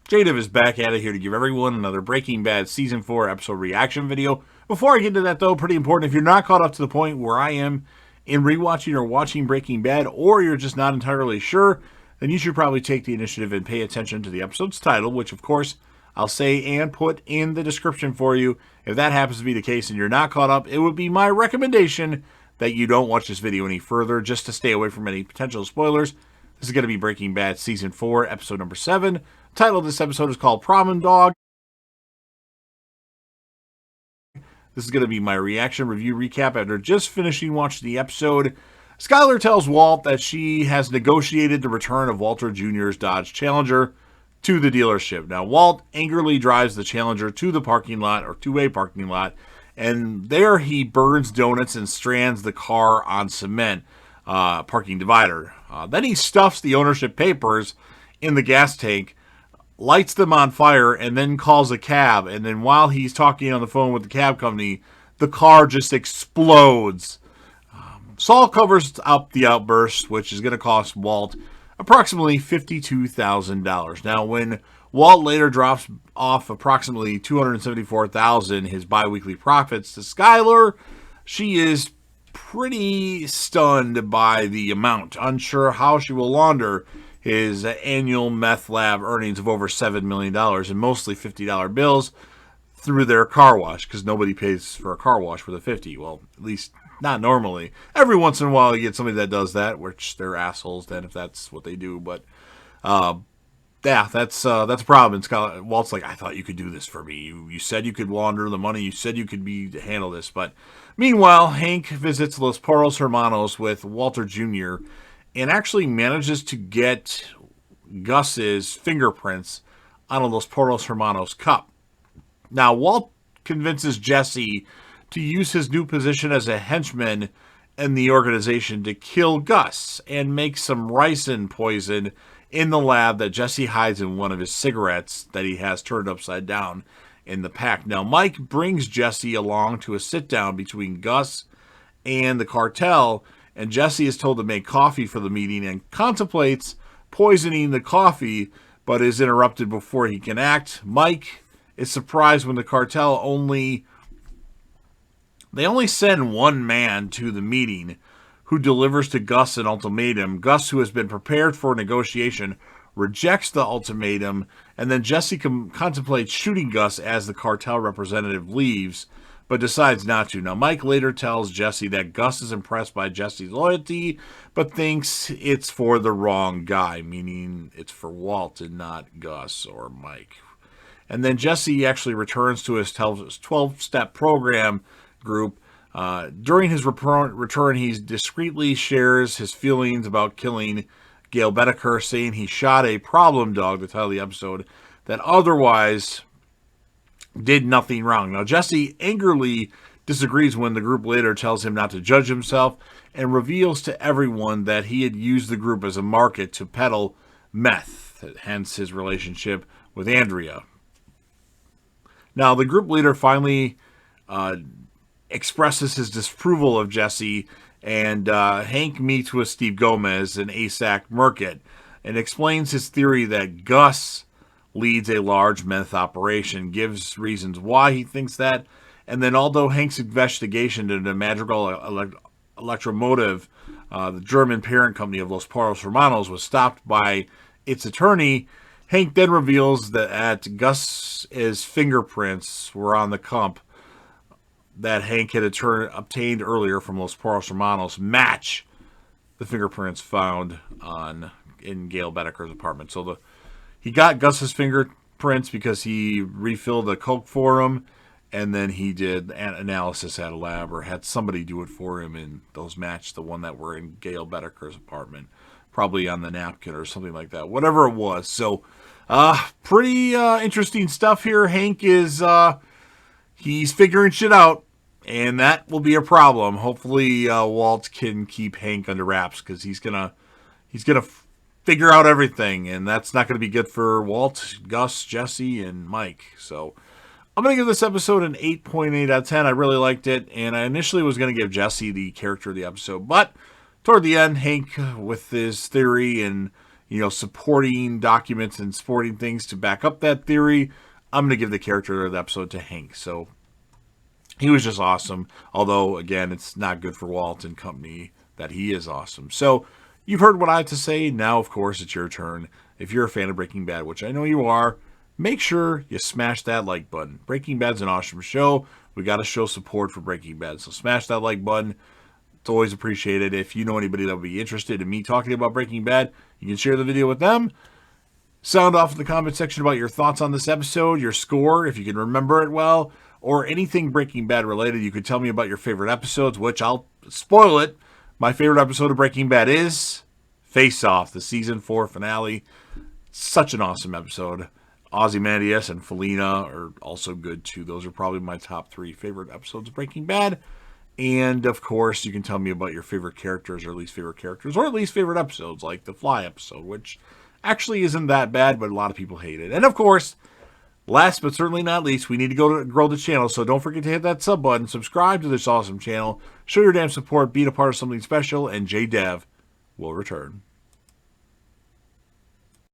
Jadiv is back at it here to give everyone another Breaking Bad Season 4 episode reaction video. Before I get into that, though, pretty important, if you're not caught up to the point where I am in rewatching or watching Breaking Bad, or you're just not entirely sure, then you should probably take the initiative and pay attention to the episode's title, which, of course, I'll say and put in the description for you. If that happens to be the case and you're not caught up, it would be my recommendation that you don't watch this video any further, just to stay away from any potential spoilers. This is going to be Breaking Bad Season 4, Episode number 7. The title of this episode is called Problem Dog. This is going to be my reaction review recap after just finishing watching the episode. Skyler tells Walt that she has negotiated the return of Walter Jr.'s Dodge Challenger to the dealership. Now, Walt angrily drives the Challenger to the parking lot, or two-way parking lot, and there he burns donuts and strands the car on cement parking divider. Then he stuffs the ownership papers in the gas tank, lights them on fire, and then calls a cab. And then while he's talking on the phone with the cab company, the car just explodes. Saul covers up the outburst, which is going to cost Walt approximately $52,000. Now, when Walt later drops off approximately $274,000, his biweekly profits, to Skyler, she is pretty stunned by the amount, unsure how she will launder his annual meth lab earnings of over $7 million and mostly $50 bills through their car wash, because nobody pays for a car wash with a 50. Well, at least not normally. Every once in a while you get somebody that does that, which they're assholes then if that's what they do. But yeah, that's a problem. And Walt's like, I thought you could do this for me. You said you could launder the money. You said you could handle this. But meanwhile, Hank visits Los Porros Hermanos with Walter Jr. and actually manages to get Gus's fingerprints on a Los Porros Hermanos cup. Now, Walt convinces Jesse to use his new position as a henchman in the organization to kill Gus and make some ricin poison in the lab that Jesse hides in one of his cigarettes that he has turned upside down in the pack. Now, Mike brings Jesse along to a sit-down between Gus and the cartel, and Jesse is told to make coffee for the meeting and contemplates poisoning the coffee, but is interrupted before he can act. Mike is surprised when the cartel only send one man to the meeting who delivers to Gus an ultimatum. Gus, who has been prepared for negotiation, rejects the ultimatum, and then Jesse contemplates shooting Gus as the cartel representative leaves, but decides not to. Now, Mike later tells Jesse that Gus is impressed by Jesse's loyalty, but thinks it's for the wrong guy, meaning it's for Walt and not Gus or Mike. And then Jesse actually returns to his 12-step program group. During his return, he discreetly shares his feelings about killing Gale Boetticher, saying he shot a problem dog, the title of the episode, that otherwise did nothing wrong. Now, Jesse angrily disagrees when the group later tells him not to judge himself and reveals to everyone that he had used the group as a market to peddle meth, hence his relationship with Andrea. Now, the group leader finally expresses his disapproval of Jesse, and Hank meets with Steve Gomez and ASAC Merkett and explains his theory that Gus leads a large meth operation, gives reasons why he thinks that, and then although Hank's investigation into Madrigal Electromotive, the German parent company of Los Porros was stopped by its attorney, Hank then reveals that Gus's fingerprints were on the cup that Hank had obtained earlier from Los Porros Hermanos match the fingerprints found in Gale Boetticher's apartment. So he got Gus's fingerprints because he refilled the Coke for him, and then he did an analysis at a lab, or had somebody do it for him, and those matched the one that were in Gale Boetticher's apartment, probably on the napkin or something like that, whatever it was. So pretty interesting stuff here. Hank is he's figuring shit out, and that will be a problem. Hopefully Walt can keep Hank under wraps, because he's gonna figure out everything, and that's not going to be good for Walt, Gus, Jesse, and Mike. So I'm going to give this episode an 8.8 out of 10. I really liked it, and I initially was going to give Jesse the character of the episode, but toward the end, Hank, with his theory and supporting documents and supporting things to back up that theory, I'm going to give the character of the episode to Hank. So he was just awesome. Although, again, it's not good for Walt and company that he is awesome. So you've heard what I have to say. Now, of course, it's your turn. If you're a fan of Breaking Bad, which I know you are, make sure you smash that like button. Breaking Bad's an awesome show. We got to show support for Breaking Bad. So smash that like button. It's always appreciated. If you know anybody that would be interested in me talking about Breaking Bad, you can share the video with them. Sound off in the comment section about your thoughts on this episode, your score, if you can remember it well, or anything Breaking Bad related. You could tell me about your favorite episodes, which I'll spoil it. My favorite episode of Breaking Bad is Face Off, the season 4 finale. Such an awesome episode. Ozymandias and Felina are also good too. Those are probably my top 3 favorite episodes of Breaking Bad. And of course, you can tell me about your favorite characters or least favorite characters, or at least favorite episodes, like the Fly episode, which actually isn't that bad, but a lot of people hate it. And of course, last but certainly not least, we need to go to grow the channel, so don't forget to hit that sub button, subscribe to this awesome channel, show your damn support, be a part of something special, and JDev will return.